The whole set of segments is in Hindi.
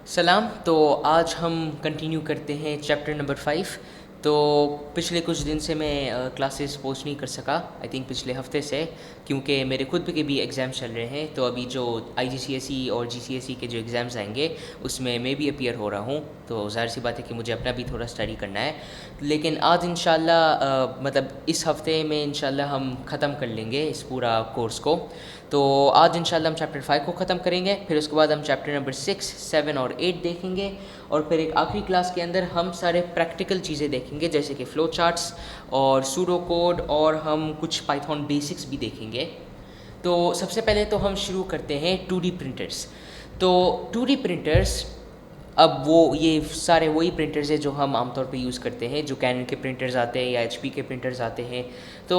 सलाम। तो आज हम कंटिन्यू करते हैं चैप्टर नंबर 5। तो पिछले कुछ दिन से मैं क्लासेस पोस्ट नहीं कर सका, आई थिंक पिछले हफ्ते से, क्योंकि मेरे खुद के भी एग्ज़ाम्स चल रहे हैं। तो अभी जो आईजीसीएसई और जीसीएसई के जो एग्ज़ाम्स आएंगे उसमें मैं भी अपीयर हो रहा हूँ, तो ज़ाहिर सी बात है कि मुझे अपना भी थोड़ा स्टडी करना है। लेकिन आज इंशाल्लाह मतलब इस हफ्ते में इंशाल्लाह हम ख़त्म कर लेंगे इस पूरा कोर्स को। तो आज इंशाल्लाह हम चैप्टर 5 को ख़त्म करेंगे, फिर उसके बाद हम चैप्टर नंबर 6, 7 और 8 देखेंगे, और फिर एक आखिरी क्लास के अंदर हम सारे प्रैक्टिकल चीज़ें देखेंगे जैसे कि फ़्लो चार्ट्स और सूडो कोड, और हम कुछ पाइथन बेसिक्स भी देखेंगे। तो सबसे पहले तो हम शुरू करते हैं 2D प्रिंटर्स। तो 2D प्रिंटर्स, अब वो ये सारे वही प्रिंटर्स हैं जो हम आमतौर पे यूज़ करते हैं, जो कैनन के प्रिंटर्स आते हैं या एचपी के प्रिंटर्स आते हैं। तो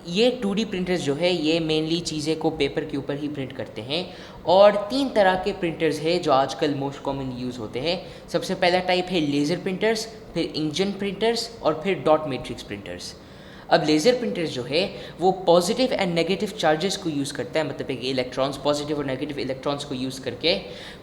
ये 2D प्रिंटर्स जो है ये मेनली चीज़ें को पेपर के ऊपर ही प्रिंट करते हैं। और 3 तरह के प्रिंटर्स हैं जो आजकल मोस्ट कॉमन यूज़ होते हैं। सबसे पहला टाइप है लेज़र प्रिंटर्स, फिर इंकजेट प्रिंटर्स और फिर डॉट मैट्रिक्स प्रिंटर्स। अब लेज़र प्रिंटर्स जो है वो पॉजिटिव एंड नेगेटिव चार्जेस को यूज़ करता है, मतलब एक इलेक्ट्रॉन्स, पॉजिटिव और नेगेटिव इलेक्ट्रॉन्स को यूज़ करके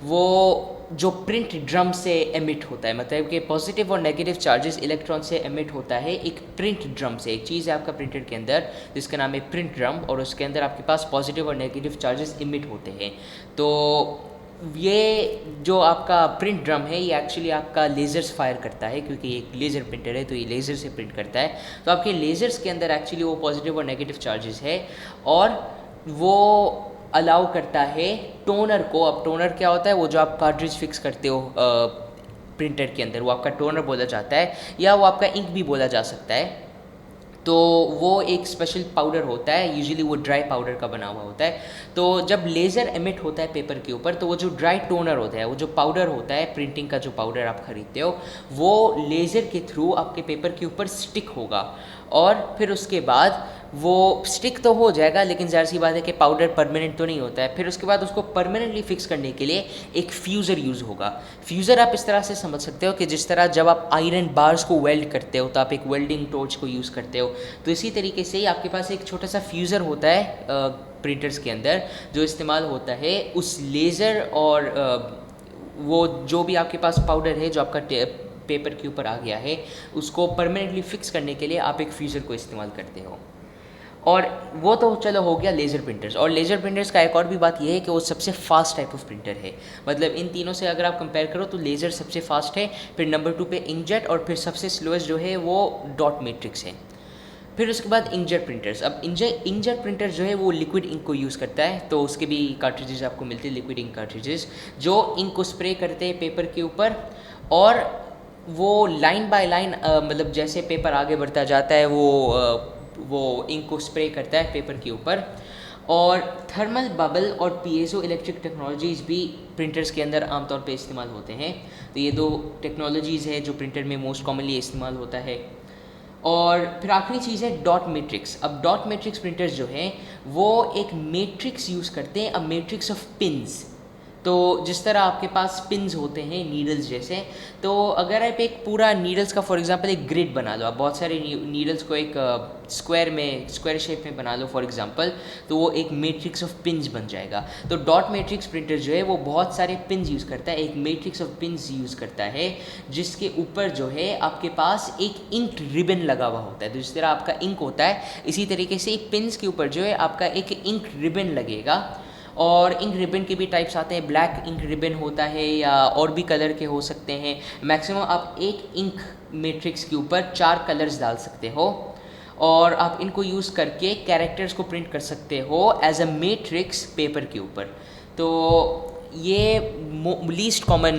वो जो प्रिंट ड्रम से एमिट होता है, मतलब कि पॉजिटिव और नेगेटिव चार्जेस इलेक्ट्रॉन से एमिट होता है एक प्रिंट ड्रम से। एक चीज़ है आपका प्रिंटर के अंदर जिसका नाम है प्रिंट ड्रम, और उसके अंदर आपके पास पॉजिटिव और नेगेटिव चार्जेस इमिट होते हैं। तो ये जो आपका प्रिंट ड्रम है ये एक्चुअली आपका लेज़र्स फायर करता है, क्योंकि ये एक लेज़र प्रिंटर है तो ये लेज़र से प्रिंट करता है। तो आपके लेज़र्स के अंदर एक्चुअली वो पॉजिटिव और नेगेटिव चार्जेस है, और वो अलाउ करता है टोनर को। अब टोनर क्या होता है? वो जो आप कार्ट्रिज फिक्स करते हो प्रिंटर के अंदर, वो आपका टोनर बोला जाता है, या वो आपका इंक भी बोला जा सकता है। तो वो एक स्पेशल पाउडर होता है, यूजुअली वो ड्राई पाउडर का बना हुआ होता है। तो जब लेज़र एमिट होता है पेपर के ऊपर, तो वो जो ड्राई टोनर होता है, वो जो पाउडर होता है प्रिंटिंग का, जो पाउडर आप खरीदते हो, वो लेज़र के थ्रू आपके पेपर के ऊपर स्टिक होगा। और फिर उसके बाद वो स्टिक तो हो जाएगा, लेकिन ज़ाहिर सी बात है कि पाउडर परमानेंट तो नहीं होता है। फिर उसके बाद उसको परमानेंटली फिक्स करने के लिए एक फ्यूज़र यूज़ होगा। फ्यूज़र आप इस तरह से समझ सकते हो कि जिस तरह जब आप आयरन बार्स को वेल्ड करते हो तो आप एक वेल्डिंग टॉर्च को यूज़ करते हो, तो इसी तरीके से ही आपके पास एक छोटा सा फ्यूज़र होता है प्रिंटर्स के अंदर, जो इस्तेमाल होता है उस लेज़र और वो जो भी आपके पास पाउडर है जो आपका पेपर के ऊपर आ गया है, उसको परमानेंटली फिक्स करने के लिए आप एक फ्यूज़र को इस्तेमाल करते हो। और वो तो चलो हो गया लेज़र प्रिंटर्स। और लेज़र प्रिंटर्स का एक और भी बात ये है कि वो सबसे फास्ट टाइप ऑफ प्रिंटर है। मतलब इन तीनों से अगर आप कंपेयर करो तो लेज़र सबसे फास्ट है, फिर नंबर 2 पे इंकजेट, और फिर सबसे स्लोएस्ट जो है वो डॉट मैट्रिक्स है। फिर उसके बाद इंकजेट प्रिंटर्स। अब इंकजेट प्रिंटर जो है वो लिक्विड इंक को यूज़ करता है, तो उसके भी कार्ट्रिजेज आपको मिलते हैं, लिक्विड इंक कार्ट्रिजेज, जो इंक को स्प्रे करते हैं पेपर के ऊपर। और वो लाइन बाय लाइन, मतलब जैसे पेपर आगे बढ़ता जाता है वो इंक को स्प्रे करता है पेपर के ऊपर। और थर्मल बबल और पीएजो इलेक्ट्रिक टेक्नोलॉजीज़ भी प्रिंटर्स के अंदर आमतौर पे इस्तेमाल होते हैं। तो ये 2 टेक्नोलॉजीज़ है जो प्रिंटर में मोस्ट कॉमनली इस्तेमाल होता है। और फिर आखिरी चीज़ है डॉट मैट्रिक्स। अब डॉट मैट्रिक्स प्रिंटर्स जो हैं वो एक मैट्रिक्स यूज़ करते हैं, अ मैट्रिक्स ऑफ पिन्स। तो जिस तरह आपके पास पिन्स होते हैं नीडल्स जैसे, तो अगर आप एक पूरा नीडल्स का फॉर एग्जांपल एक ग्रिड बना लो, आप बहुत सारे नीडल्स को एक स्क्वायर शेप में बना लो फॉर एग्जांपल, तो वो एक मैट्रिक्स ऑफ पिन्स बन जाएगा। तो डॉट मैट्रिक्स प्रिंटर जो है वो बहुत सारे पिन्स यूज़ करता है, एक मैट्रिक्स ऑफ पिन्स यूज़ करता है, जिसके ऊपर जो है आपके पास एक इंक रिबन लगा हुआ होता है। तो जिस तरह आपका इंक होता है, इसी तरीके से पिन्स के ऊपर जो है आपका एक इंक रिबन लगेगा। और इंक रिबन के भी टाइप्स आते हैं, ब्लैक इंक रिबन होता है या और भी कलर के हो सकते हैं। मैक्सिमम आप एक इंक मैट्रिक्स के ऊपर 4 कलर्स डाल सकते हो, और आप इनको यूज़ करके कैरेक्टर्स को प्रिंट कर सकते हो एज अ मैट्रिक्स पेपर के ऊपर। तो ये least common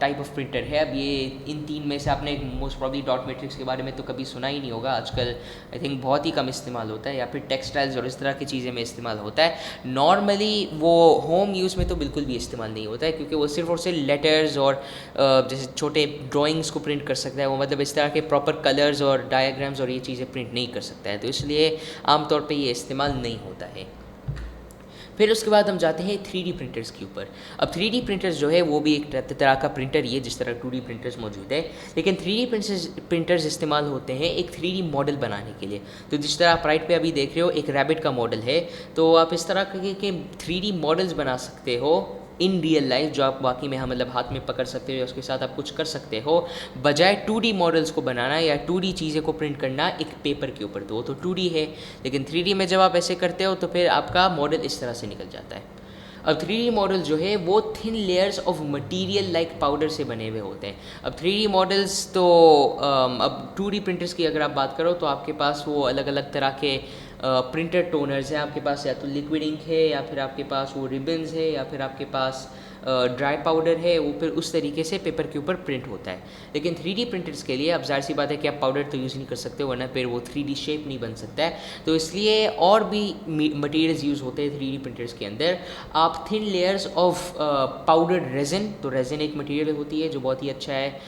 type of printer है। अब ये इन 3 में से आपने मोस्ट प्रॉब्ली डॉट मैट्रिक्स के बारे में तो कभी सुना ही नहीं होगा, आजकल आई थिंक बहुत ही कम इस्तेमाल होता है, या फिर टेक्सटाइल्स और इस तरह की चीज़ें में इस्तेमाल होता है। नॉर्मली वो होम यूज़ में तो बिल्कुल भी इस्तेमाल नहीं होता है, क्योंकि वो सिर्फ और सिर्फ लेटर्स और जैसे छोटे ड्राइंग्स को प्रिंट कर सकता है वो, मतलब इस तरह के प्रॉपर कलर्स और डायग्राम्स और ये चीज़ें प्रिंट नहीं कर सकता है, तो इसलिए आमतौर पर ये इस्तेमाल नहीं होता है। फिर उसके बाद हम जाते हैं 3D प्रिंटर्स के ऊपर। अब 3D प्रिंटर्स जो है वो भी एक तरह का प्रिंटर ही है जिस तरह 2D प्रिंटर्स मौजूद है, लेकिन 3D प्रिंटर्स इस्तेमाल होते हैं एक 3D मॉडल बनाने के लिए। तो जिस तरह आप राइट पे अभी देख रहे हो एक रैबिट का मॉडल है, तो आप इस तरह के 3D मॉडल्स बना सकते हो इन रियल लाइफ, जो आप वाकई में हाँ मतलब हाथ में पकड़ सकते हो या उसके साथ आप कुछ कर सकते हो, बजाय 2D मॉडल्स को बनाना या 2D चीज़ें को प्रिंट करना एक पेपर के ऊपर। तो वो तो 2D है, लेकिन 3D में जब आप ऐसे करते हो तो फिर आपका मॉडल इस तरह से निकल जाता है। अब 3D मॉडल जो है वो thin layers of material like powder से बने हुए होते हैं। अब 3D मॉडल्स तो अब 2D प्रिंटर्स की अगर आप बात करो तो आपके पास वो अलग अलग तरह के प्रिंटर टोनर्स हैं, आपके पास या तो लिक्विड इंक है या फिर आपके पास वो रिबन्स है या फिर आपके पास ड्राई पाउडर है, वो फिर उस तरीके से पेपर के ऊपर प्रिंट होता है। लेकिन 3D प्रिंटर्स के लिए अब जाहिर सी बात है कि आप पाउडर तो यूज़ नहीं कर सकते वरना फिर वो 3D शेप नहीं बन सकता है, तो इसलिए और भी मटेरियल्स यूज़ होते हैं 3D प्रिंटर्स के अंदर। आप thin layers of powdered resin, तो रेजिन एक मटेरियल होती है जो बहुत ही अच्छा है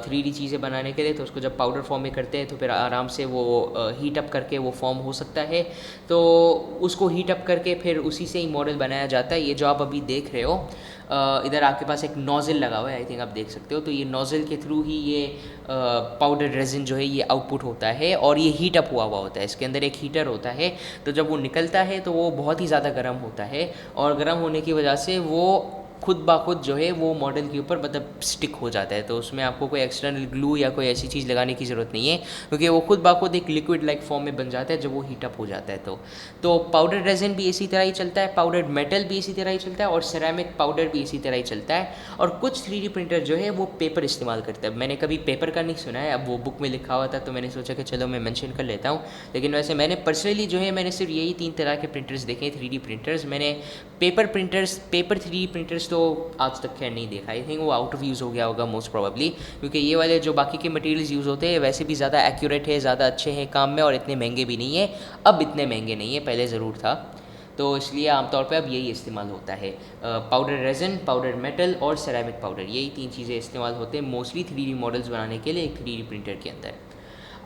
3D चीज़ें बनाने के लिए, तो उसको जब पाउडर फॉर्म में करते हैं तो फिर आराम से वो हीट अप करके वो फॉर्म हो सकता है, तो उसको हीट अप करके फिर उसी से ही मॉडल बनाया जाता है। ये जो आप अभी देख रहे हो इधर आपके पास एक नोज़ल लगा हुआ है, आई थिंक आप देख सकते हो, तो ये नोज़ल के थ्रू ही ये पाउडर रेजिन जो है ये आउटपुट होता है और ये हीट अप हुआ होता है। इसके अंदर एक हीटर होता है, तो जब वो निकलता है तो वो बहुत ही ज़्यादा गर्म होता है और गर्म होने की वजह से वो खुद ब खुद जो है वो मॉडल के ऊपर मतलब स्टिक हो जाता है, तो उसमें आपको कोई एक्सटर्नल ग्लू या कोई ऐसी चीज़ लगाने की ज़रूरत नहीं है क्योंकि वो खुद ब खुद एक लिक्विड लाइक फॉर्म में बन जाता है जब वो हीटअप हो जाता है। तो पाउडर रेजिन भी इसी तरह ही चलता है, पाउडर मेटल भी इसी तरह ही चलता है और सिरेमिक पाउडर भी इसी तरह ही चलता है। और कुछ 3D प्रिंटर जो है वो पेपर इस्तेमाल करता है। मैंने कभी पेपर का नहीं सुना है, अब वो बुक में लिखा हुआ था तो मैंने सोचा कि चलो मैं मेंशन कर लेता हूँ, लेकिन वैसे मैंने पर्सनली जो है मैंने सिर्फ यही 3 तरह के प्रिंटर्स देखे हैं 3D प्रिंटर्स। मैंने पेपर 3D प्रिंटर्स तो आज तक खैर नहीं देखा, आई थिंक वो आउट ऑफ यूज़ हो गया होगा मोस्ट प्रोबेबली, क्योंकि ये वाले जो बाकी के मटेरियल्स यूज़ होते हैं वैसे भी ज़्यादा एक्यूरेट है, ज़्यादा अच्छे हैं काम में और इतने महंगे भी नहीं है। अब इतने महंगे नहीं है, पहले ज़रूर था, तो इसलिए आमतौर पे अब यही इस्तेमाल होता है। पाउडर रेजिन, पाउडर मेटल और सेरामिक पाउडर, यही 3 चीज़ें इस्तेमाल होते हैं मोस्टली 3D मॉडल्स बनाने के लिए एक 3D प्रिंटर के अंदर।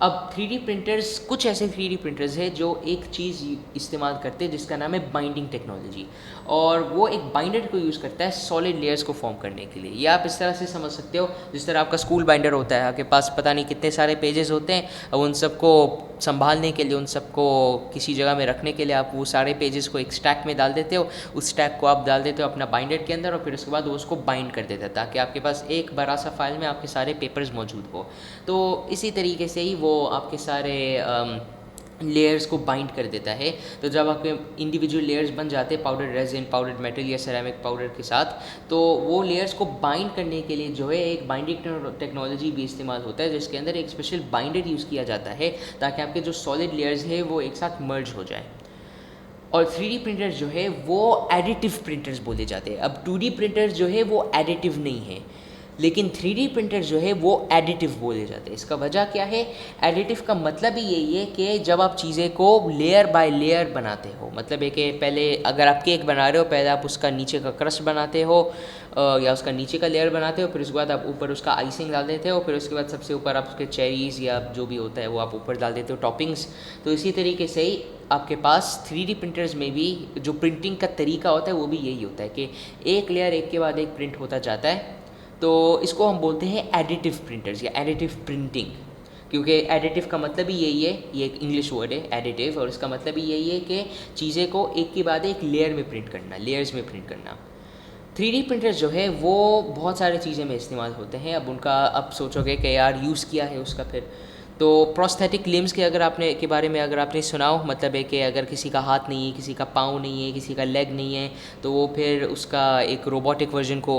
अब 3D प्रिंटर्स, कुछ ऐसे 3D प्रिंटर्स हैं जो एक चीज़ इस्तेमाल करते हैं जिसका नाम है बाइंडिंग टेक्नोलॉजी, और वो एक बाइंडर को यूज़ करता है सॉलिड लेयर्स को फॉर्म करने के लिए। ये आप इस तरह से समझ सकते हो जिस तरह आपका स्कूल बाइंडर होता है, आपके पास पता नहीं कितने सारे पेजेस होते हैं, अब उन सबको संभालने के लिए, उन सबको किसी जगह में रखने के लिए आप वो सारे पेजेस को एक स्टैक में डाल देते हो, उस स्टैक को आप डाल देते हो अपना बाइंडर के अंदर और फिर उसके बाद वो उसको बाइंड कर देता है ताकि आपके पास एक बड़ा सा फाइल में आपके सारे पेपर्स मौजूद हो। तो इसी तरीके से ही वो आपके सारे लेयर्स को बाइंड कर देता है। तो जब आपके इंडिविजुअल लेयर्स बन जाते हैं पाउडर रेजिन, पाउडर मेटल या सेरामिक पाउडर के साथ, तो वो लेयर्स को बाइंड करने के लिए जो है एक बाइंडिंग टेक्नोलॉजी भी इस्तेमाल होता है जिसके अंदर एक स्पेशल बाइंडर यूज़ किया जाता है ताकि आपके जो सॉलिड लेयर्स है वो एक साथ मर्ज हो जाए। और 3D प्रिंटर्स जो है वो एडिटिव प्रिंटर्स बोले जाते हैं। अब 2D प्रिंटर्स जो है वो एडिटिव नहीं है, लेकिन 3D प्रिंटर जो है वो एडिटिव बोले जाते हैं। इसका वजह क्या है? एडिटिव का मतलब ही यही है कि जब आप चीज़ें को लेयर बाय लेयर बनाते हो, मतलब है कि पहले अगर आप केक बना रहे हो, पहले आप उसका नीचे का क्रस्ट बनाते हो या उसका नीचे का लेयर बनाते हो, फिर उसके बाद आप ऊपर उसका आइसिंग डाल देते हो, फिर उसके बाद सबसे ऊपर आप उसके चेरीज़ या जो भी होता है वो आप ऊपर डाल देते हो टॉपिंग्स। तो इसी तरीके से ही आपके पास 3D प्रिंटर्स में भी जो प्रिंटिंग का तरीका होता है वो भी यही होता है कि एक लेयर एक के बाद एक प्रिंट होता जाता है। तो इसको हम बोलते हैं एडिटिव प्रिंटर्स या एडिटिव प्रिंटिंग, क्योंकि एडिटिव का मतलब ही यही है, ये एक इंग्लिश वर्ड है एडिटिव, और इसका मतलब ही यही है कि चीज़ें को एक के बाद एक लेयर में प्रिंट करना, लेयर्स में प्रिंट करना। 3D प्रिंटर्स जो है वो बहुत सारी चीज़ें में इस्तेमाल होते हैं। अब उनका अब सोचोगे कि यार यूज़ किया है उसका, फिर तो प्रोस्थेटिक लिम्स के बारे में अगर आपने सुना हो, मतलब है कि अगर किसी का हाथ नहीं है, किसी का पाँव नहीं है, किसी का लेग नहीं है, तो वो फिर उसका एक रोबोटिक वर्जन को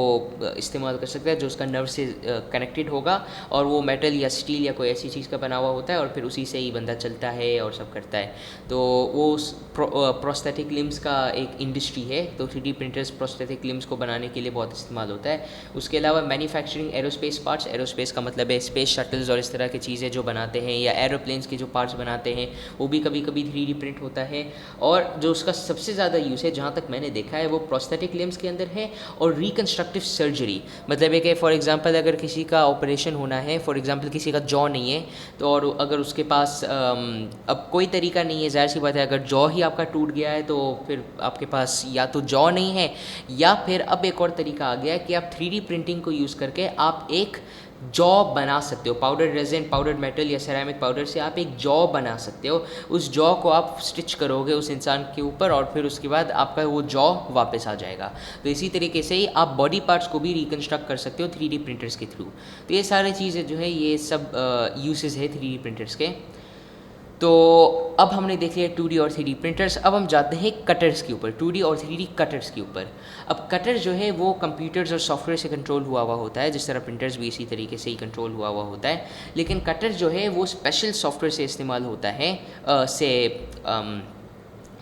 इस्तेमाल कर सकता है जो उसका नर्व से कनेक्टेड होगा और वो मेटल या स्टील या कोई ऐसी चीज़ का बना हुआ होता है और फिर उसी से ही बंदा चलता है और सब करता है। तो वो प्रोस्थेटिक लिम्स का एक इंडस्ट्री है, तो 3D प्रिंटर्स प्रोस्थेटिक लिम्स को बनाने के लिए बहुत इस्तेमाल होता है। उसके अलावा मैन्युफैक्चरिंग एरोस्पेस पार्ट्स, एरोस्पेस का मतलब है स्पेस शटल्स और इस तरह की चीज़ें जो बनाते हैं, या एरोप्लेन्स के जो पार्ट्स बनाते हैं वो भी कभी कभी 3D प्रिंट होता है। और जो उसका सबसे ज़्यादा यूज़ है जहाँ तक मैंने देखा है वो प्रोस्थेटिक लिम्स के अंदर है और रिकन्स्ट्रक्टिव सर्जरी, मतलब है कि फॉर एग्जांपल अगर किसी का ऑपरेशन होना है, फॉर एग्जांपल किसी का जॉ नहीं है, तो और अगर उसके पास अब कोई तरीका नहीं है, ज़ाहिर सी बात है अगर जॉ ही आपका टूट गया है तो फिर आपके पास या तो जॉ नहीं है या फिर अब एक और तरीका आ गया है कि आप 3D प्रिंटिंग को यूज़ करके आप एक जॉ बना सकते हो। पाउडर रेजिन, पाउडर मेटल या सेरामिक पाउडर से आप एक जॉ बना सकते हो। उस जॉ को आप स्टिच करोगे उस इंसान के ऊपर और फिर उसके बाद आपका वो जॉ वापस आ जाएगा। तो इसी तरीके से ही आप बॉडी पार्ट्स को भी रिकन्स्ट्रक्ट कर सकते हो 3D प्रिंटर्स के थ्रू। तो ये सारी चीज़ें जो है ये सब यूसेस है 3D प्रिंटर्स के। तो अब हमने देख लिया 2D और 3D प्रिंटर्स। अब हम जाते हैं कटर्स के ऊपर, 2D और 3D कटर्स के ऊपर। अब कटर जो है वो कंप्यूटर्स और सॉफ्टवेयर से कंट्रोल हुआ हुआ होता है, जिस तरह प्रिंटर्स भी इसी तरीके से ही कंट्रोल हुआ हुआ होता है। लेकिन कटर जो है वो स्पेशल सॉफ्टवेयर से इस्तेमाल होता है,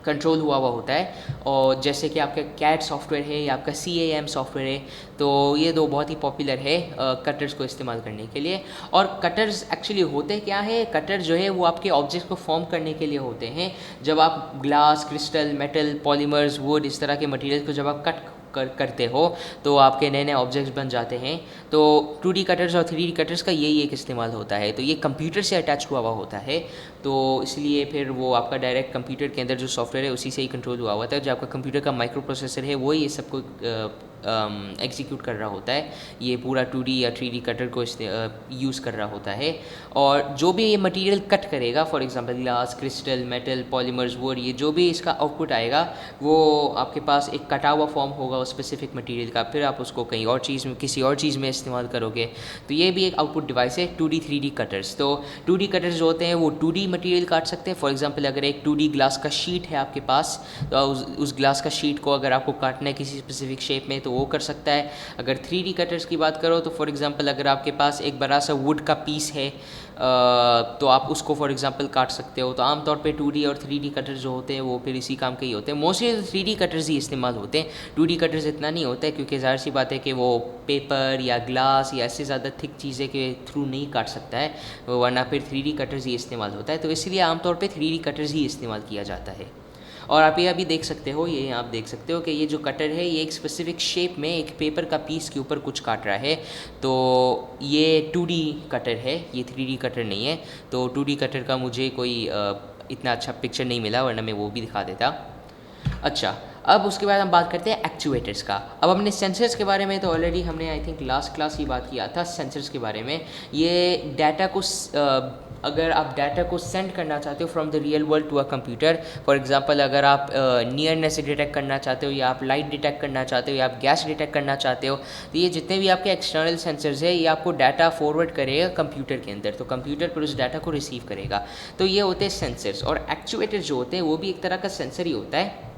कंट्रोल हुआ हुआ होता है। और जैसे कि आपका कैट सॉफ्टवेयर है या आपका CAM सॉफ्टवेयर है, तो ये दो बहुत ही पॉपुलर है कटर्स को इस्तेमाल करने के लिए। और कटर्स एक्चुअली होते क्या है, कटर जो है वो आपके ऑब्जेक्ट्स को फॉर्म करने के लिए होते हैं। जब आप glass, crystal, metal, polymers, would, इस तरह के मटेरियल को जब आप कट करते हो तो आपके नए नए ऑब्जेक्ट्स बन जाते हैं। तो 2D कटर्स और 3D कटर्स का यही एक इस्तेमाल होता है। तो ये कंप्यूटर से अटैच हुआ हुआ होता है, तो इसलिए फिर वो आपका डायरेक्ट कंप्यूटर के अंदर जो सॉफ्टवेयर है उसी से ही कंट्रोल हुआ होता है। जो आपका कंप्यूटर का माइक्रो प्रोसेसर है वो ये सबको एग्जीक्यूट कर रहा होता है, ये पूरा 2D या 3D कटर को यूज़ कर रहा होता है। और जो भी ये मटेरियल कट करेगा, for example glass, crystal, metal, polymers, would, ये जो भी इसका आउटपुट आएगा वो आपके पास एक कटा हुआ फॉर्म होगा उस स्पेसिफिक मटेरियल का। फिर आप उसको कहीं और चीज़ में, किसी और चीज़ में इस्तेमाल करोगे। तो ये भी एक आउटपुट डिवाइस है 2D 3D कटर्स। तो 2D कटर्स जो होते हैं वो 2D मटेरियल काट सकते हैं। फॉर एग्जांपल अगर एक 2D ग्लास का शीट है आपके पास, तो उस ग्लास का शीट को अगर आपको काटना है किसी स्पेसिफिक शेप में तो वो कर सकता है। अगर 3D कटर्स की बात करो तो फॉर एग्जांपल अगर आपके पास एक बड़ा सा वुड का पीस है, तो आप उसको फॉर एग्जांपल काट सकते हो। तो आमतौर पे 2D और 3D कटर्स जो होते हैं वो फिर इसी काम के ही होते हैं। मोस्टली 3D कटर्स ही इस्तेमाल होते हैं, 2D कटर्स इतना नहीं होता है, क्योंकि ज़ाहिर सी बात है कि वो पेपर या ग्लास या ऐसे ज़्यादा थिक चीज़ें के थ्रू नहीं काट सकता है, वरना फिर 3D कटर्स ही इस्तेमाल होता है। तो इसलिए आमतौर पर 3D कटर्स ही इस्तेमाल किया जाता है। और आप ये अभी देख सकते हो, ये आप देख सकते हो कि ये जो कटर है ये एक स्पेसिफिक शेप में एक पेपर का पीस के ऊपर कुछ काट रहा है। तो ये 2D कटर है, ये 3D कटर नहीं है। तो 2D कटर का मुझे कोई इतना अच्छा पिक्चर नहीं मिला, वरना मैं वो भी दिखा देता। अच्छा, अब उसके बाद हम बात करते हैं एक्चुएटर्स का। अब हमने सेंसर्स के बारे में तो ऑलरेडी हमने आई थिंक लास्ट क्लास ही बात किया था सेंसर्स के बारे में। ये डाटा को अगर आप डाटा को सेंड करना चाहते हो from the real world to a computer, for example अगर आप नियरनेस से डिटेक्ट करना चाहते हो, या आप लाइट डिटेक्ट करना चाहते हो, या आप गैस डिटेक्ट करना चाहते हो, तो ये जितने भी आपके एक्सटर्नल सेंसर्स है ये आपको डाटा फॉरवर्ड करेगा कंप्यूटर के अंदर। तो कंप्यूटर पर उस डाटा को रिसीव करेगा। तो ये होते हैं सेंसर्स। और एक्चुएटर्स जो होते हैं वो भी एक तरह का सेंसर ही होता है,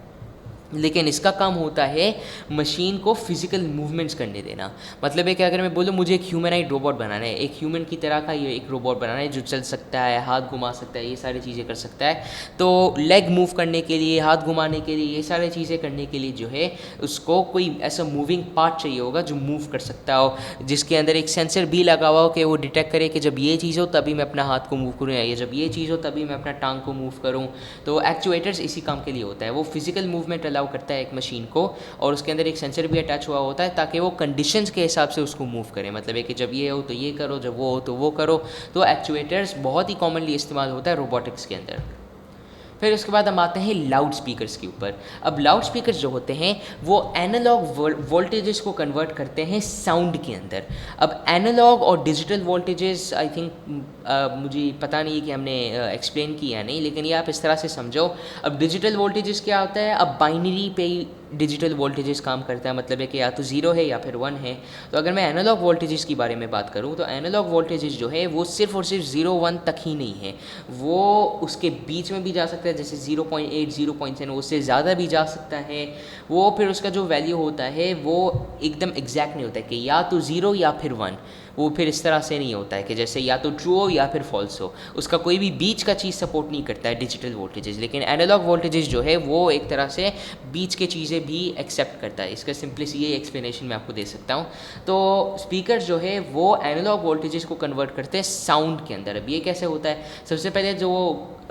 लेकिन इसका काम होता है मशीन को फिजिकल मूवमेंट्स करने देना। मतलब है कि अगर मैं बोलूँ मुझे एक ह्यूमनाइड रोबोट बनाना है, एक ह्यूमन की तरह का ये एक रोबोट बनाना है जो चल सकता है, हाथ घुमा सकता है, ये सारी चीज़ें कर सकता है। तो लेग मूव करने के लिए, हाथ घुमाने के लिए, ये सारी चीज़ें करने के लिए जो है उसको कोई ऐसा मूविंग पार्ट चाहिए होगा जो मूव कर सकता हो, जिसके अंदर एक सेंसर भी लगा हुआ हो कि वो डिटेक्ट करे कि जब ये चीज़ हो तभी मैं अपना हाथ को मूव करूँ, या जब ये चीज़ हो तभी मैं अपना टांग को मूव करूँ। तो एक्चुएटर्स इसी काम के लिए होता है, वो फिजिकल मूवमेंट अलाउ करता है एक मशीन को, और उसके अंदर एक सेंसर भी अटैच हुआ होता है ताकि वो कंडीशंस के हिसाब से उसको मूव करे। मतलब है कि जब ये हो तो ये करो, जब वो हो तो वो करो। तो एक्चुएटर्स बहुत ही कॉमनली इस्तेमाल होता है रोबोटिक्स के अंदर। फिर उसके बाद हम आते हैं लाउड स्पीकर्स के ऊपर। अब लाउड स्पीकर्स जो होते हैं वो एनालॉग वोल्टेजेस को कन्वर्ट करते हैं साउंड के अंदर। अब एनालॉग और डिजिटल वोल्टेजेस आई थिंक मुझे पता नहीं कि हमने एक्सप्लेन किया नहीं, लेकिन ये आप इस तरह से समझो। अब डिजिटल वोल्टेजेस क्या होता है, अब बाइनरी पे ही डिजिटल वोल्टेजेस काम करता है, मतलब है कि या तो 0 है या फिर 1 है। तो अगर मैं एनालॉग वोल्टेजेस की बारे में बात करूँ तो एनालॉग वोल्टेजेस जो है वो सिर्फ और सिर्फ 0-1 तक ही नहीं है, वो उसके बीच में भी जा सकता है, जैसे 0.8, 0.7, उससे ज़्यादा भी जा सकता है। वो फिर उसका जो वैल्यू होता है वो एकदम एग्जैक्ट नहीं होता है कि या तो 0 या फिर 1। वो फिर इस तरह से नहीं होता है कि जैसे या तो ट्रू हो या फिर फॉल्स हो, उसका कोई भी बीच का चीज़ सपोर्ट नहीं करता है डिजिटल वोल्टेजेस। लेकिन एनालॉग वोल्टेजेस जो है वो एक तरह से बीच के चीज़ें भी एक्सेप्ट करता है। इसका सिंपलिस्ट ये एक्सप्लेनेशन मैं आपको दे सकता हूँ। तो स्पीकर जो है वो एनालॉग वोल्टेजेस को कन्वर्ट करते हैं साउंड के अंदर। अब ये कैसे होता है, सबसे पहले जो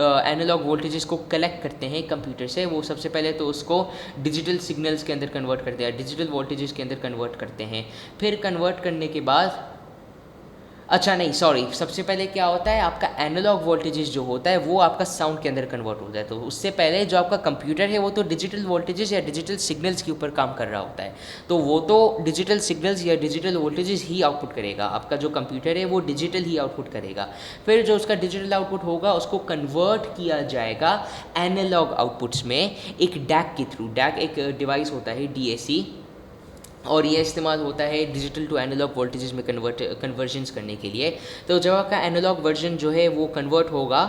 एनालॉग वोल्टेजेस को कलेक्ट करते हैं कंप्यूटर से, वो सबसे पहले तो उसको डिजिटल सिग्नल्स के अंदर कन्वर्ट करते हैं, डिजिटल वोल्टेजेस के अंदर कन्वर्ट करते हैं। फिर कन्वर्ट करने के बाद अच्छा नहीं, सॉरी, सबसे पहले क्या होता है, आपका एनालॉग वोल्टेजेस जो होता है वो आपका साउंड के अंदर कन्वर्ट होता है। तो उससे पहले जो आपका कंप्यूटर है वो तो डिजिटल वोल्टेजेस या डिजिटल सिग्नल्स के ऊपर काम कर रहा होता है, तो वो तो डिजिटल सिग्नल्स या डिजिटल वोल्टेजेस ही आउटपुट करेगा। आपका जो कंप्यूटर है वो डिजिटल ही आउटपुट करेगा। फिर जो उसका डिजिटल आउटपुट होगा उसको कन्वर्ट किया जाएगा एनालॉग आउटपुट्स में एक डैक के थ्रू। डैक एक डिवाइस होता है, DAC, और ये इस्तेमाल होता है डिजिटल टू एनालॉग वोल्टेजेस में कन्वर्जन्स करने के लिए। तो जब आपका एनालॉग वर्जन जो है वो कन्वर्ट होगा,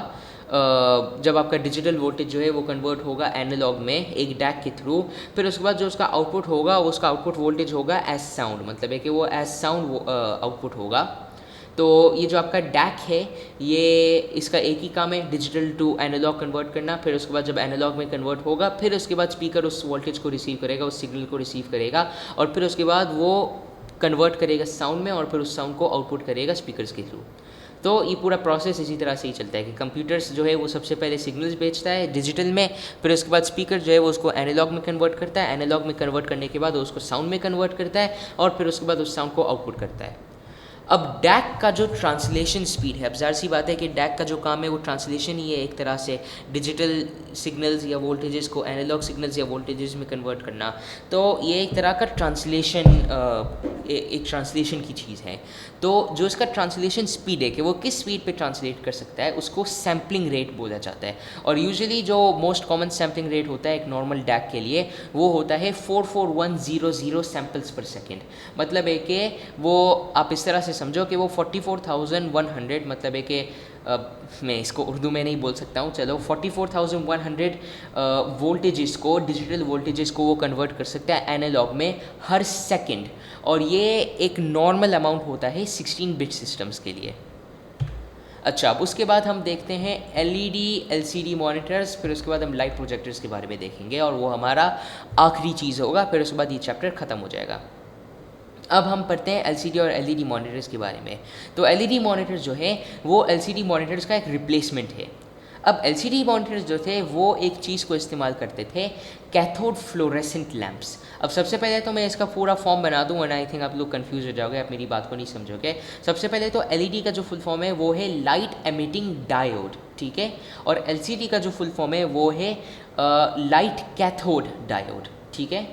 जब आपका डिजिटल वोल्टेज जो है वो कन्वर्ट होगा एनालॉग में एक डैक के थ्रू, फिर उसके बाद जो उसका आउटपुट होगा उसका आउटपुट वोल्टेज होगा एज साउंड, मतलब है कि वो एज साउंड आउटपुट होगा। तो ये जो आपका डैक है ये इसका एक ही काम है, डिजिटल टू एनालॉग कन्वर्ट करना। फिर उसके बाद जब एनालॉग में कन्वर्ट होगा फिर उसके बाद स्पीकर उस वोल्टेज को रिसीव करेगा, उस सिग्नल को रिसीव करेगा, और फिर उसके बाद वो कन्वर्ट करेगा साउंड में, और फिर उस साउंड को आउटपुट करेगा स्पीकर्स के थ्रू। तो ये पूरा प्रोसेस इसी तरह से ही चलता है कि कंप्यूटर्स जो है वो सबसे पहले सिग्नल्स भेजता है डिजिटल में, फिर उसके बाद स्पीकर जो है वो उसको एनालॉग में कन्वर्ट करता है, एनालॉग में कन्वर्ट करने के बाद उसको साउंड में कन्वर्ट करता है, और फिर उसके बाद उस साउंड को आउटपुट करता है। अब डैक का जो ट्रांसलेशन स्पीड है, अब ज़ाहिर सी बात है कि डैक का जो काम है वो ट्रांसलेशन ही है, एक तरह से डिजिटल सिग्नल्स या वोल्टेजेस को एनालॉग सिग्नल्स या वोल्टेजेस में कन्वर्ट करना। तो ये एक तरह का एक ट्रांसलेशन की चीज़ है। तो जो इसका ट्रांसलेशन स्पीड है कि वो किस स्पीड पे ट्रांसलेट कर सकता है उसको सैम्पलिंग रेट बोला जाता है। और यूजुअली जो मोस्ट कॉमन सैम्पलिंग रेट होता है एक नॉर्मल डैक के लिए वो होता है 44100 सैम्पल्स पर सेकेंड। मतलब है कि वो आप इस तरह से समझो कि वो 44,100, मतलब है कि मैं इसको उर्दू में नहीं बोल सकता हूँ, चलो 44,100 वोल्टेजेस को, डिजिटल वोल्टेजेस को वो कन्वर्ट कर सकता है एनालॉग में हर सेकंड। और ये एक नॉर्मल अमाउंट होता है 16 बिट सिस्टम्स के लिए। अच्छा, अब उसके बाद हम देखते हैं LED LCD मॉनिटर्स, फिर उसके बाद हम लाइट प्रोजेक्टर्स के बारे में देखेंगे, और वो हमारा आखिरी चीज़ होगा, फिर उसके बाद ये चैप्टर ख़त्म हो जाएगा। अब हम पढ़ते हैं LCD और LED मॉनिटर्स के बारे में। तो LED मॉनिटर्स जो है वो LCD मॉनिटर्स का एक रिप्लेसमेंट है। अब LCD मॉनिटर्स जो थे वो एक चीज़ को इस्तेमाल करते थे, कैथोड फ्लोरेसेंट लैंप्स। अब सबसे पहले तो मैं इसका पूरा फॉर्म बना दूँ, वरना आई थिंक आप लोग कंफ्यूज हो जाओगे, आप मेरी बात को नहीं समझोगे। सबसे पहले तो LED का जो फुल फॉर्म है वो है लाइट एमिटिंग डायोड, ठीक है, और LCD का जो फुल फॉर्म है वो है लाइट कैथोड डायोड, ठीक है।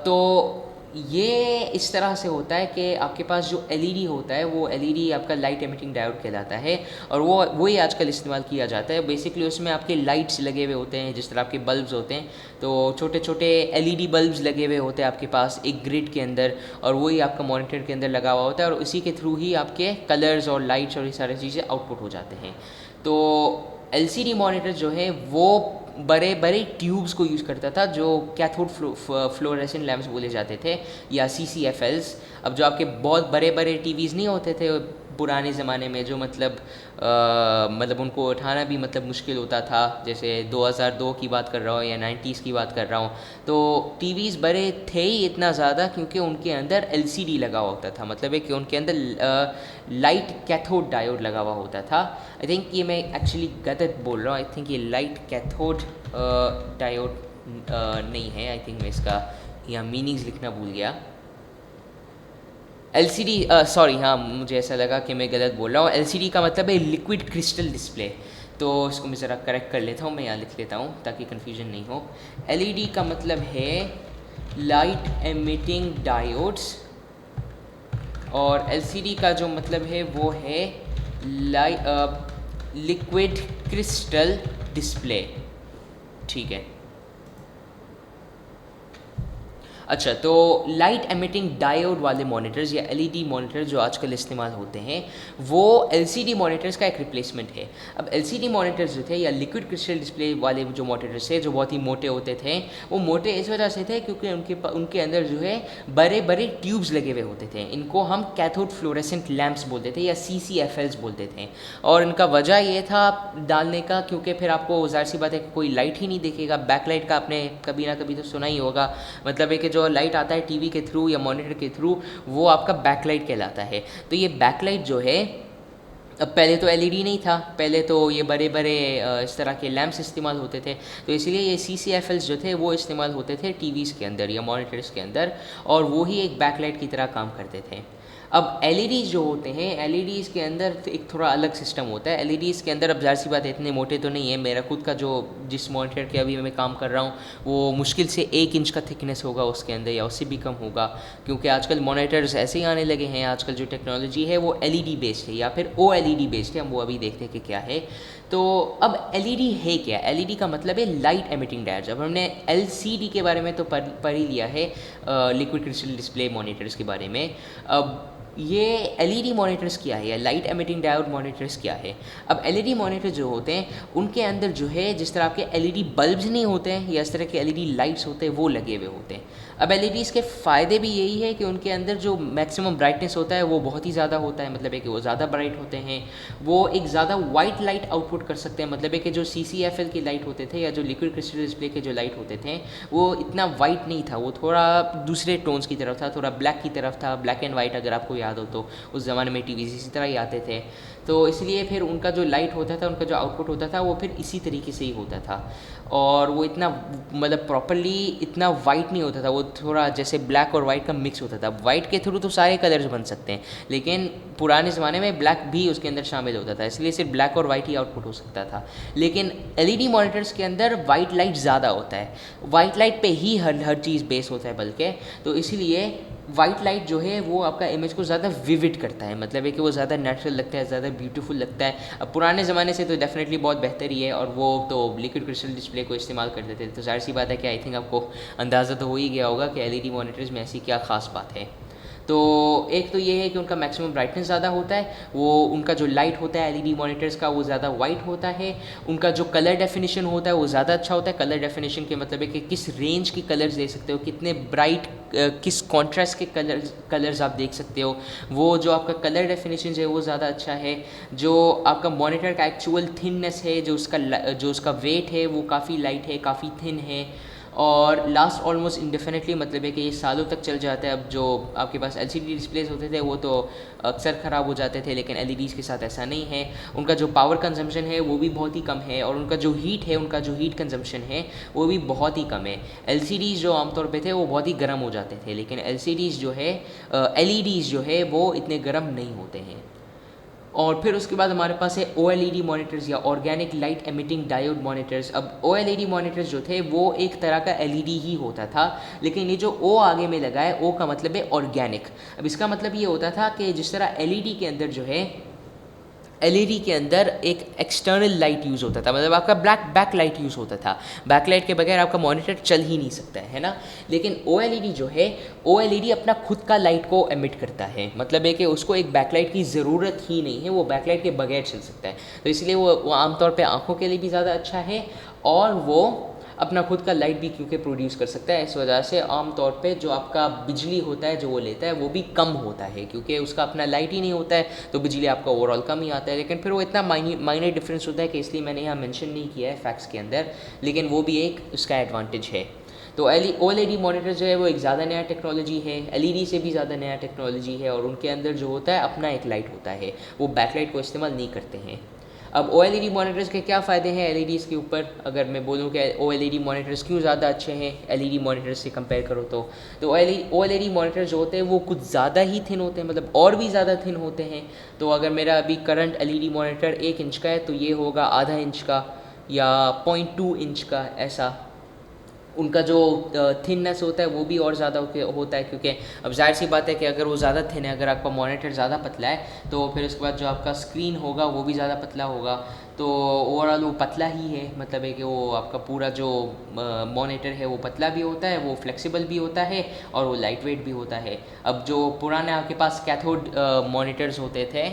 तो ये इस तरह से होता है कि आपके पास जो LED होता है वो LED आपका लाइट एमिटिंग डायोड कहलाता है, और वही आजकल इस्तेमाल किया जाता है। बेसिकली उसमें आपके लाइट्स लगे हुए होते हैं, जिस तरह आपके बल्ब्स होते हैं, तो छोटे छोटे LED बल्ब्स लगे हुए होते हैं आपके पास एक ग्रिड के अंदर, और वही आपका मॉनिटर के अंदर लगा हुआ होता है, और उसी के थ्रू ही आपके कलर्स और लाइट्स और ये सारी चीज़ें आउटपुट हो जाते हैं। तो LCD मॉनिटर जो है वो बड़े बड़े ट्यूब्स को यूज़ करता था, जो कैथोड फ्लोरेसेंट लैम्प्स बोले जाते थे, या CCFLs। अब जो आपके बहुत बड़े बड़े टीवीज़ नहीं होते थे पुराने ज़माने में, जो मतलब उनको उठाना भी मतलब मुश्किल होता था, जैसे 2002 की बात कर रहा हूँ या 90s की बात कर रहा हूँ, तो टीवीज़ बड़े थे ही इतना ज़्यादा क्योंकि उनके अंदर LCD लगा होता था, मतलब है कि उनके अंदर लाइट कैथोड डायोड लगा हुआ होता था। आई थिंक ये मैं एक्चुअली गलत बोल रहा हूँ, आई थिंक ये लाइट कैथोड डायोड नहीं है, आई थिंक मैं इसका यहाँ मीनिंग्स लिखना भूल गया। LCD, सॉरी, हाँ मुझे ऐसा लगा कि मैं गलत बोल रहा हूँ। LCD का मतलब है लिक्विड क्रिस्टल डिस्प्ले, तो इसको मैं ज़रा करेक्ट कर लेता हूँ, मैं यहाँ लिख लेता हूँ ताकि कन्फ्यूजन नहीं हो। LED का मतलब है लाइट एमिटिंग डायोड्स, और LCD का जो मतलब है वो है लिक्विड क्रिस्टल डिस्प्ले, ठीक है। अच्छा, तो लाइट एमिटिंग डायोड वाले मॉनिटर्स या LED मॉनिटर जो आजकल इस्तेमाल होते हैं वो LCD मॉनिटर्स का एक रिप्लेसमेंट है। अब LCD मॉनिटर्स जो थे या लिक्विड क्रिस्टल डिस्प्ले वाले जो मॉनिटर्स थे, जो बहुत ही मोटे होते थे, वो मोटे इस वजह से थे क्योंकि उनके अंदर जो है बड़े बड़े ट्यूब्स लगे हुए होते थे। इनको हम कैथोड फ्लोरेसेंट लैम्प्स बोलते थे या CCFLs बोलते थे, और इनका वजह ये था डालने का क्योंकि फिर आपको ज़ाहिर सी बात है कि कोई लाइट ही नहीं दिखेगा। बैकलाइट का आपने कभी ना कभी तो सुना ही होगा, मतलब है कि जो लाइट आता है टीवी के थ्रू या मॉनिटर के थ्रू वो आपका बैकलाइट कहलाता है। तो ये बैकलाइट जो है, अब पहले तो LED नहीं था, पहले तो ये बड़े बड़े इस तरह के लैंप्स इस्तेमाल होते थे, तो इसलिए ये CCFLs जो थे वो इस्तेमाल होते थे टीवीज़ के अंदर या मॉनिटर्स के अंदर, और वो ही एक बैकलाइट की तरह काम करते थे। अब एलईडीज़ जो होते हैं, एलईडीज़ के अंदर एक थोड़ा अलग सिस्टम होता है। एलईडीज़ के अंदर अब ज़ाहिर सी बात है इतने मोटे तो नहीं है। मेरा खुद का जो जिस मॉनिटर के अभी मैं काम कर रहा हूँ वो मुश्किल से 1 इंच का थिकनेस होगा उसके अंदर, या उससे भी कम होगा, क्योंकि आजकल मॉनिटर्स ऐसे ही आने लगे हैं। आजकल जो टेक्नोलॉजी है वो एलईडी बेस्ड है या फिर ओएलईडी बेस्ड है, हम वो अभी देखते हैं कि क्या है। तो अब एलईडी है क्या? एलईडी का मतलब है लाइट एमिटिंग डायोड्स। अब हमने एलसीडी के बारे में तो पढ़ ही लिया है, लिक्विड क्रिस्टल डिस्प्ले मॉनिटर्स के बारे में। अब ये एलईडी मॉनिटर्स क्या है या लाइट एमिटिंग डायोड मॉनिटर्स क्या है? अब एलईडी मॉनिटर जो होते हैं उनके अंदर जो है, जिस तरह आपके एलईडी बल्ब्स नहीं होते हैं या इस तरह के एलईडी लाइट्स होते हैं वो लगे हुए होते हैं। अब एलईडीज़ के फ़ायदे भी यही है कि उनके अंदर जो मैक्सिमम ब्राइटनेस होता है वो बहुत ही ज़्यादा होता है, मतलब है कि वो ज़्यादा ब्राइट होते हैं। वो एक ज़्यादा वाइट लाइट आउटपुट कर सकते हैं, मतलब है कि जो CCFL की लाइट होते थे या जो लिक्विड क्रिस्टल डिस्प्ले के जो लाइट होते थे वो इतना वाइट नहीं था, वो थोड़ा दूसरे टोन्स की तरफ था, थोड़ा ब्लैक की तरफ था, ब्लैक एंड वाइट अगर आपको याद हो तो उस ज़माने में टीवी इसी तरह ही आते थे। तो इसलिए फिर उनका जो लाइट होता था, उनका जो आउटपुट होता था वो फिर इसी तरीके से ही होता था, और वो इतना मतलब प्रॉपरली इतना वाइट नहीं होता था, वो थोड़ा जैसे ब्लैक और वाइट का मिक्स होता था। वाइट के थ्रू तो सारे कलर्स बन सकते हैं, लेकिन पुराने ज़माने में ब्लैक भी उसके अंदर शामिल होता था, इसलिए सिर्फ ब्लैक और वाइट ही आउटपुट हो सकता था। लेकिन एलईडी मॉनिटर्स के अंदर वाइट लाइट ज़्यादा होता है, वाइट लाइट पे ही हर चीज़ बेस होता है बल्कि, तो इसलिए वाइट लाइट जो है वो आपका इमेज को ज़्यादा विविड करता है, मतलब है कि वो ज़्यादा नेचुरल लगता है, ज़्यादा ब्यूटीफुल लगता है। अब पुराने ज़माने से तो डेफिनेटली बहुत बेहतर ही है, और वो तो लिक्विड क्रिस्टल डिस्प्ले को इस्तेमाल करते थे, तो ज़ाहिर सी बात है कि आई थिंक आपको अंदाज़ा तो हो ही गया होगा कि एलईडी मॉनिटर्स में ऐसी क्या ख़ास बात है। तो एक तो ये है कि उनका मैक्सिमम ब्राइटनेस ज़्यादा होता है, वो उनका जो लाइट होता है एलईडी मॉनिटर्स का वो ज़्यादा वाइट होता है, उनका जो कलर डेफिनेशन होता है वो ज़्यादा अच्छा होता है। कलर डेफिनेशन के मतलब है कि किस रेंज के कलर्स दे सकते हो, कितने ब्राइट किस कॉन्ट्रास्ट के कलर्स आप देख सकते हो, वो जो आपका कलर डेफिनेशन है वो ज़्यादा अच्छा है। जो आपका मॉनिटर का एक्चुअल थिननेस है, जो उसका वेट है वो काफ़ी लाइट है, काफ़ी थिन है, और लास्ट ऑलमोस्ट इंडेफिनेटली, मतलब है कि ये सालों तक चल जाता है। अब जो आपके पास एलसीडी डिस्प्लेस होते थे वो तो अक्सर ख़राब हो जाते थे, लेकिन एलईडीज़ के साथ ऐसा नहीं है। उनका जो पावर कंजम्पशन है वो भी बहुत ही कम है, और उनका जो हीट है, उनका जो हीट कंजम्पशन है वो भी बहुत ही कम है। एलसीडीज़ जो आमतौर पे थे वो बहुत ही गर्म हो जाते थे, लेकिन एलसीडीज़ जो है एलईडीज़ जो है वो इतने गर्म नहीं होते हैं। और फिर उसके बाद हमारे पास है OLED मॉनिटर्स या organic light emitting diode monitors. अब OLED मॉनिटर्स जो थे वो एक तरह का LED ही होता था, लेकिन ये जो O आगे में लगा है, O का मतलब है ऑर्गेनिक। अब इसका मतलब ये होता था कि जिस तरह LED के अंदर जो है, एलईडी के अंदर एक एक्सटर्नल लाइट यूज़ होता था, मतलब आपका बैक लाइट यूज़ होता था। बैक लाइट के बगैर आपका मॉनिटर चल ही नहीं सकता है ना। लेकिन ओएलईडी जो है, ओएलईडी अपना खुद का लाइट को एमिट करता है, मतलब है कि उसको एक बैकलाइट की ज़रूरत ही नहीं है, वो बैकलाइट के बगैर चल सकता है। तो इसलिए वो आमतौर पर आँखों के लिए भी ज़्यादा अच्छा है, और वो अपना खुद का लाइट भी क्योंकि प्रोड्यूस कर सकता है। इस वजह से आम तौर पे जो आपका बिजली होता है जो वो लेता है वो भी कम होता है, क्योंकि उसका अपना लाइट ही नहीं होता है, तो बिजली आपका ओवरऑल कम ही आता है। लेकिन फिर वो इतना माइनर डिफरेंस होता है कि इसलिए मैंने यहाँ मेंशन नहीं किया है फैक्ट्स के अंदर, लेकिन वो भी एक उसका एडवांटेज है। तो OLED मॉनिटर जो है वो एक ज़्यादा नया टेक्नोलॉजी है, LED से भी ज़्यादा नया टेक्नोलॉजी है, और उनके अंदर जो होता है अपना एक लाइट होता है, वो बैकलाइट को इस्तेमाल नहीं करते हैं। अब OLED मॉनिटर्स के क्या फ़ायदे हैं LEDs के ऊपर? अगर मैं बोलूँ कि OLED मॉनिटर्स क्यों ज़्यादा अच्छे हैं LED मॉनिटर्स से कंपेयर करो तो OLED मॉनिटर्स जो होते हैं वो कुछ ज़्यादा ही थिन होते हैं, मतलब और भी ज़्यादा थिन होते हैं। तो अगर मेरा अभी करंट LED मॉनिटर 1 इंच का है तो ये होगा आधा इंच का या 0.2 इंच का, ऐसा। उनका जो थिननेस होता है वो भी और ज़्यादा होता है, क्योंकि अब जाहिर सी बात है कि अगर वो ज़्यादा थिन है, अगर आपका मॉनिटर ज़्यादा पतला है तो फिर उसके बाद जो आपका स्क्रीन होगा वो भी ज़्यादा पतला होगा। तो ओवरऑल वो पतला ही है, मतलब है कि वो आपका पूरा जो मॉनिटर है वो पतला भी होता है, वो फ्लेक्सिबल भी होता है, और वो लाइट वेट भी होता है। अब जो पुराने आपके पास कैथोड मॉनिटर्स होते थे,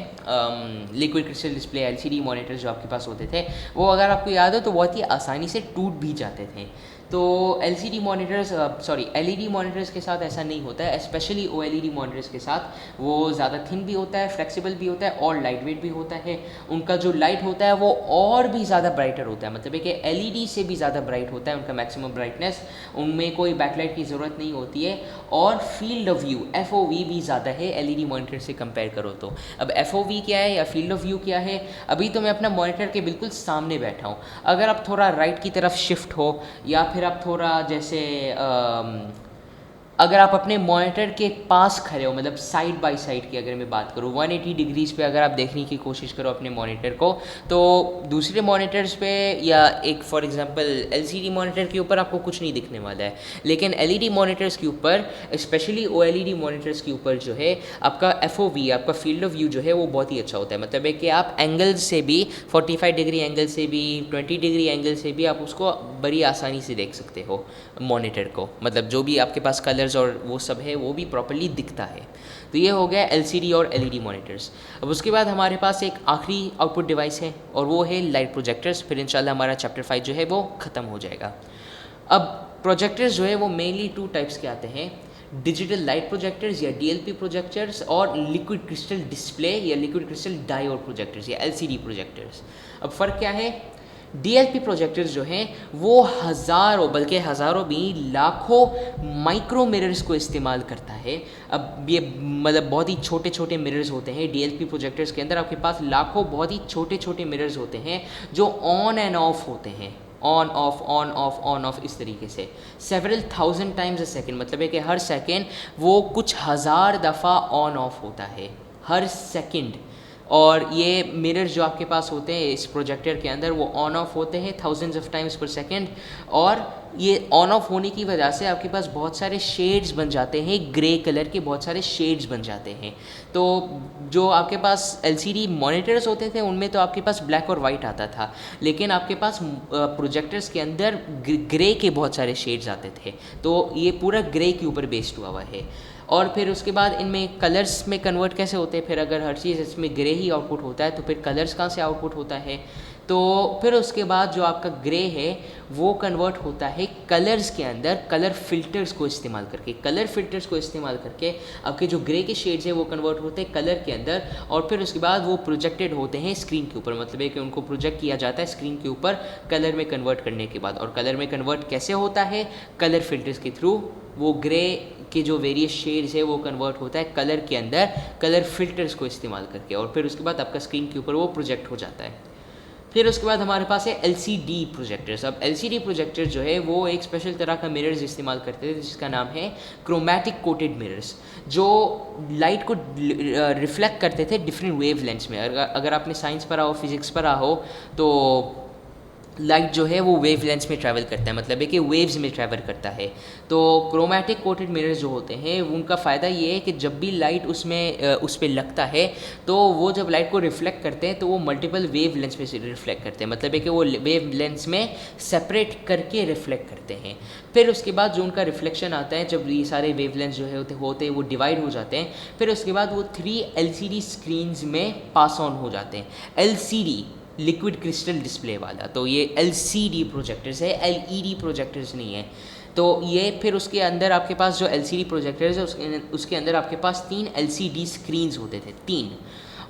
liquid crystal display LCD monitors जो आपके पास होते थे, वो अगर आपको याद हो तो बहुत ही आसानी से टूट भी जाते थे। तो LED मॉनिटर्स के साथ ऐसा नहीं होता है, स्पेशली OLED मॉनिटर्स के साथ वो ज़्यादा थिन भी होता है, फ्लेक्सिबल भी होता है, और लाइट वेट भी होता है। उनका जो लाइट होता है वो और भी ज़्यादा ब्राइटर होता है, मतलब है कि LED से भी ज़्यादा ब्राइट होता है उनका मैक्सिमम ब्राइटनेस, उनमें कोई बैकलाइट की ज़रूरत नहीं होती है, और फील्ड ऑफ व्यू FOV भी ज़्यादा है LED मॉनिटर से कंपेयर करो तो। अब FOV क्या है या फील्ड ऑफ व्यू क्या है? अभी तो मैं अपना मॉनिटर के बिल्कुल सामने बैठा हूँ, अगर आप थोड़ा राइट की तरफ शिफ्ट हो या फिर आप थोड़ा जैसे अगर आप अपने मॉनिटर के पास खड़े हो, मतलब साइड बाय साइड की अगर मैं बात करूँ 180 डिग्रीज़ पे अगर आप देखने की कोशिश करो अपने मॉनिटर को, तो दूसरे मॉनिटर्स पे या एक फॉर एग्जांपल एलसीडी मॉनिटर के ऊपर आपको कुछ नहीं दिखने वाला है, लेकिन एलईडी मॉनिटर्स के ऊपर, स्पेशली ओएलईडी मॉनिटर्स के ऊपर जो है आपका एफओवी, आपका फील्ड ऑफ व्यू जो है वो बहुत ही अच्छा होता है। मतलब है कि आप एंगल से भी 45 डिग्री एंगल से भी 20 डिग्री एंगल से भी आप उसको बड़ी आसानी से देख सकते हो मॉनिटर को, मतलब जो भी आपके पास कलर्स और वो सब है वो भी प्रॉपर्ली दिखता है। तो ये हो गया एलसीडी और एलईडी मॉनिटर्स। अब उसके बाद हमारे पास एक आखिरी आउटपुट डिवाइस है और वो है लाइट प्रोजेक्टर्स। फिर इंशाल्लाह हमारा चैप्टर 5 जो है वो ख़त्म हो जाएगा। अब प्रोजेक्टर्स जो है वो मेनली 2 टाइप्स के आते हैं, डिजिटल लाइट प्रोजेक्टर्स या डीएलपी प्रोजेक्टर्स, और लिक्विड क्रिस्टल डिस्प्ले या लिक्विड क्रिस्टल डायोड प्रोजेक्टर्स या एलसीडी प्रोजेक्टर्स। अब फ़र्क क्या है? डीएलपी प्रोजेक्टर्स जो हैं वो हज़ारों, बल्कि हज़ारों भी लाखों माइक्रो मिरर्स को इस्तेमाल करता है। अब ये मतलब बहुत ही छोटे छोटे मिरर्स होते हैं डीएलपी प्रोजेक्टर्स के अंदर। आपके पास लाखों बहुत ही छोटे छोटे मिरर्स होते हैं जो ऑन एंड ऑफ होते हैं, on off on off on off, इस तरीके से several thousand times a second. मतलब है कि हर सेकेंड वो कुछ हज़ार दफ़ा ऑन ऑफ होता है, हर सेकेंड। और ये मिरर्स जो आपके पास होते हैं इस प्रोजेक्टर के अंदर वो ऑन ऑफ होते हैं थाउजेंड्स ऑफ टाइम्स पर सेकेंड। और ये ऑन ऑफ होने की वजह से आपके पास बहुत सारे शेड्स बन जाते हैं, ग्रे कलर के बहुत सारे शेड्स बन जाते हैं। तो जो आपके पास एलसीडी मॉनिटर्स होते थे उनमें तो आपके पास ब्लैक और वाइट आता था, लेकिन आपके पास प्रोजेक्टर्स के अंदर ग्रे के बहुत सारे शेड्स आते थे। तो ये पूरा ग्रे के ऊपर बेस्ड हुआ है। और फिर उसके बाद इनमें कलर्स में कन्वर्ट कैसे होते हैं? फिर अगर हर चीज़ इसमें ग्रे ही आउटपुट होता है तो फिर कलर्स कहाँ से आउटपुट होता है? तो फिर उसके बाद जो आपका ग्रे है वो कन्वर्ट होता है कलर्स के अंदर, कलर फिल्टर्स को इस्तेमाल करके। कलर फिल्टर्स को इस्तेमाल करके आपके जो ग्रे के शेड्स हैं वो कन्वर्ट होते हैं कलर के अंदर, और फिर उसके बाद वो प्रोजेक्टेड होते हैं स्क्रीन के ऊपर। मतलब है कि उनको प्रोजेक्ट किया जाता है स्क्रीन के ऊपर कलर में कन्वर्ट करने के बाद। और कलर में कन्वर्ट कैसे होता है? कलर फिल्टर्स के थ्रू। वो ग्रे के जो वेरियस शेड्स है वो कन्वर्ट होता है कलर के अंदर, कलर फिल्टर्स को इस्तेमाल करके, और फिर उसके बाद आपका स्क्रीन के ऊपर वो प्रोजेक्ट हो जाता है। फिर उसके बाद हमारे पास है एलसीडी प्रोजेक्टर्स। अब एलसीडी प्रोजेक्टर जो है वो एक स्पेशल तरह का मिरर्स इस्तेमाल करते थे जिसका नाम है क्रोमैटिक कोटेड मिरर्स, जो लाइट को रिफ्लेक्ट करते थे डिफरेंट वेव लेंथ्स में। अगर आपने साइंस पढ़ा हो, फिजिक्स पढ़ा हो, तो लाइट जो है वो वेव लेंथ्स में ट्रैवल करता है, मतलब है कि वेव्स में ट्रैवल करता है। तो क्रोमैटिक कोटेड मिरर्स जो होते हैं उनका फ़ायदा ये है कि जब भी लाइट उस पर लगता है तो वो जब लाइट को रिफ्लेक्ट करते हैं तो वो मल्टीपल वेव लेंथ्स में से रिफ्लेक्ट करते हैं। मतलब है कि वो वेव लेंथ्स में सेपरेट करके रिफ्लेक्ट करते हैं। फिर उसके बाद जो उनका रिफ्लेक्शन आता है, जब ये सारे वेव लेंथ्स जो है होते हैं वो डिवाइड हो जाते हैं, फिर उसके बाद वो 3 एलसीडी स्क्रीन्स में पास ऑन हो जाते हैं। एलसीडी लिक्विड क्रिस्टल डिस्प्ले वाला, तो ये एलसीडी प्रोजेक्टर्स है, एलईडी प्रोजेक्टर्स नहीं है। तो ये फिर उसके अंदर आपके पास जो एलसीडी प्रोजेक्टर्स है उसके अंदर आपके पास 3 एलसीडी स्क्रीन्स होते थे, 3।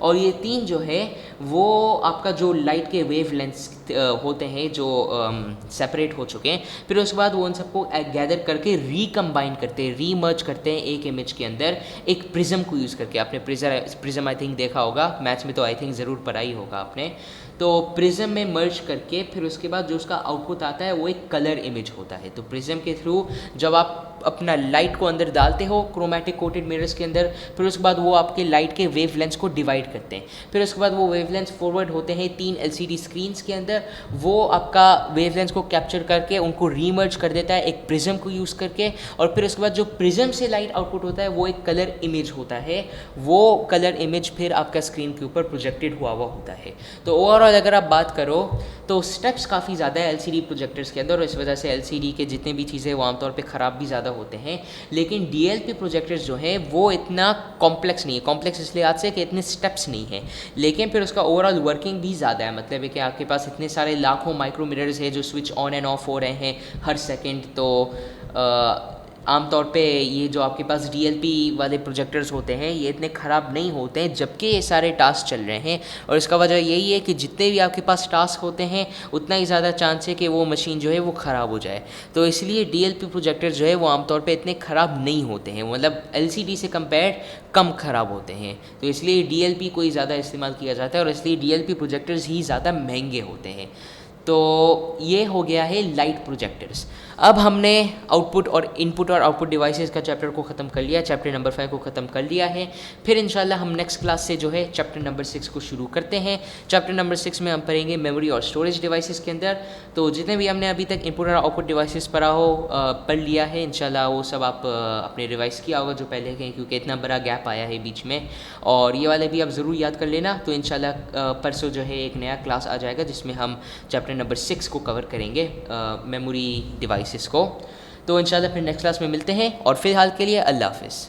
और ये 3 जो है वो आपका जो लाइट के वेव लेंथ्स होते हैं जो सेपरेट हो चुके हैं, फिर उसके बाद वो उन सबको गैदर करके रिकम्बाइन करते हैं, रीमर्ज करते हैं एक इमेज के अंदर एक प्रिज्म को यूज़ करके। आपने प्रिज्म आई थिंक देखा होगा, मैथ्स में तो आई थिंक ज़रूर पढ़ा ही होगा आपने। तो प्रिज्म में मर्ज करके फिर उसके बाद जो उसका आउटपुट आता है वो एक कलर इमेज होता है। तो प्रिज्म के थ्रू जब आप अपना लाइट को अंदर डालते हो क्रोमैटिक कोटेड मिरर्स के अंदर, फिर उसके बाद वो आपके लाइट के वेव लेंथ्स को डिवाइड करते हैं। फिर उसके बाद वो वेव लेंथ्स फॉरवर्ड होते हैं 3 एलसीडी स्क्रीन्स के अंदर, वो आपका वेव लेंथ्स को कैप्चर करके उनको रीमर्ज कर देता है एक प्रिज्म को यूज़ करके। और फिर उसके बाद जो प्रिज्म से लाइट आउटपुट होता है वो एक कलर इमेज होता है, वो कलर इमेज फिर आपका स्क्रीन के ऊपर प्रोजेक्टेड हुआ होता है। तो ओवरऑल अगर आप बात करो तो स्टेप्स काफ़ी ज़्यादा है एलसीडी प्रोजेक्टर्स के अंदर, और इस वजह से एलसीडी के जितने भी चीज़ें वो आमतौर पे ख़राब भी ज़्यादा होते हैं। लेकिन डीएलपी प्रोजेक्टर्स जो हैं वो इतना कॉम्प्लेक्स नहीं है, कॉम्प्लेक्स इसलिए आज से कि इतने स्टेप्स नहीं हैं, लेकिन फिर उसका ओवरऑल वर्किंग भी ज़्यादा है। मतलब है कि आपके पास इतने सारे लाखों माइक्रो मिरर्स है जो स्विच ऑन एंड ऑफ हो रहे हैं हर सेकेंड। तो आमतौर पे ये जो आपके पास डीएलपी वाले प्रोजेक्टर्स होते हैं ये इतने ख़राब नहीं होते हैं जबकि ये सारे टास्क चल रहे हैं। और इसका वजह यही है कि जितने भी आपके पास टास्क होते हैं उतना ही ज़्यादा चांस है कि वो मशीन जो है वो ख़राब हो जाए। तो इसलिए डीएलपी प्रोजेक्टर जो है वो आमतौर पे इतने ख़राब नहीं होते हैं, मतलब एलसीडी से कंपेयर कम ख़राब होते हैं। तो इसलिए डीएलपी को ही ज़्यादा इस्तेमाल किया जाता है और इसलिए डीएलपी प्रोजेक्टर्स ही ज़्यादा महंगे होते हैं। तो ये हो गया है लाइट प्रोजेक्टर्स। अब हमने आउटपुट और इनपुट और आउटपुट डिवाइसेस का चैप्टर को ख़त्म कर लिया, चैप्टर नंबर 5 को ख़त्म कर लिया है। फिर इंशाल्लाह हम नेक्स्ट क्लास से जो है चैप्टर नंबर 6 को शुरू करते हैं। चैप्टर नंबर 6 में हम पढ़ेंगे मेमोरी और स्टोरेज डिवाइसेस के अंदर। तो जितने भी हमने अभी तक इनपुट और आउटपुट डिवाइसेस पढ़ लिया है, इंशाल्लाह वो सब आप अपने रिवाइज़ किया होगा जो पहले के, क्योंकि इतना बड़ा गैप आया है बीच में। और ये वाले भी आप ज़रूर याद कर लेना। तो इंशाल्लाह परसों जो है एक नया क्लास आ जाएगा जिसमें हम चैप्टर नंबर 6 को कवर करेंगे, मेमोरी डिवाइसेस को। तो इंशाल्लाह फिर नेक्स्ट क्लास में मिलते हैं, और फ़िलहाल के लिए अल्लाह हाफ़िज़।